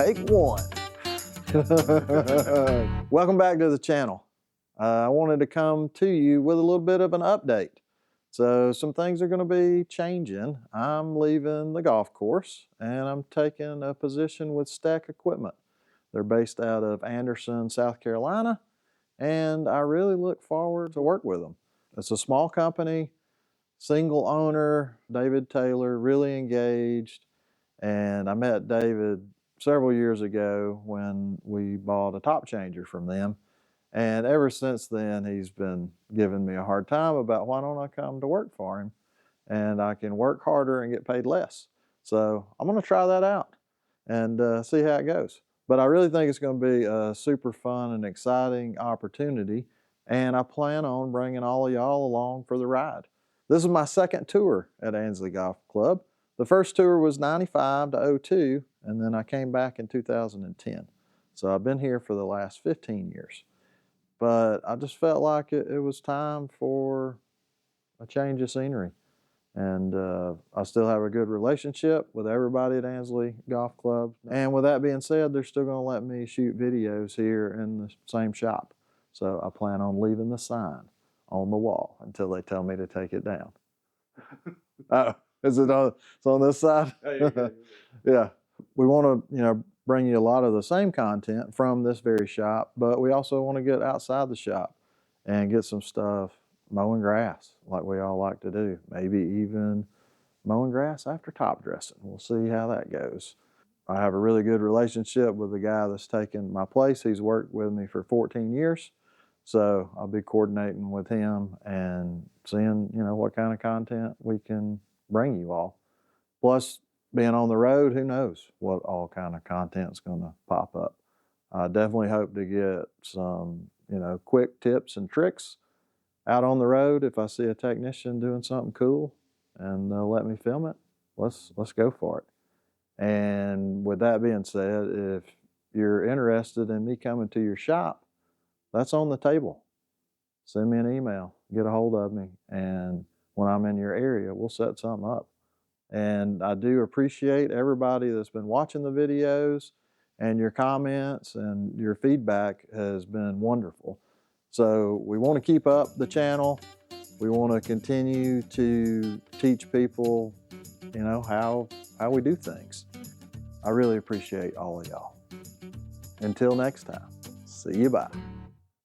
Take one. Welcome back to the channel. I wanted to come to you with a little bit of an update. So some things are going to be changing. I'm leaving the golf course and I'm taking a position with Stack Equipment. They're based out of Anderson, South Carolina, and I really look forward to work with them. It's a small company, single owner, David Taylor, really engaged. And I met David several years ago when we bought a top changer from them. And ever since then, he's been giving me a hard time about why don't I come to work for him and I can work harder and get paid less. So I'm going to try that out and see how it goes. But I really think it's going to be a super fun and exciting opportunity. And I plan on bringing all of y'all along for the ride. This is my second tour at Ansley Golf Club. The first tour was 95 to 02, and then I came back in 2010. So I've been here for the last 15 years. But I just felt like it was time for a change of scenery. And I still have a good relationship with everybody at Ansley Golf Club. And with that being said, they're still going to let me shoot videos here in the same shop. So I plan on leaving the sign on the wall until they tell me to take it down. Oh, is it on, it's on this side? Yeah. We want to, bring you a lot of the same content from this very shop, but we also want to get outside the shop and get some stuff mowing grass like we all like to do. Maybe even mowing grass after top dressing. We'll see how that goes. I have a really good relationship with the guy that's taken my place. He's worked with me for 14 years. So I'll be coordinating with him and seeing, what kind of content we can bring you all. Plus, being on the road, who knows what all kind of content's going to pop up. I definitely hope to get some, quick tips and tricks out on the road. If I see a technician doing something cool and they'll let me film it, let's go for it. And with that being said, if you're interested in me coming to your shop, that's on the table. Send me an email, get a hold of me, and when I'm in your area, we'll set something up. And I do appreciate everybody that's been watching the videos, and your comments and your feedback has been wonderful. So we want to keep up the channel. We want to continue to teach people, how we do things. I really appreciate all of y'all. Until next time, see you, bye.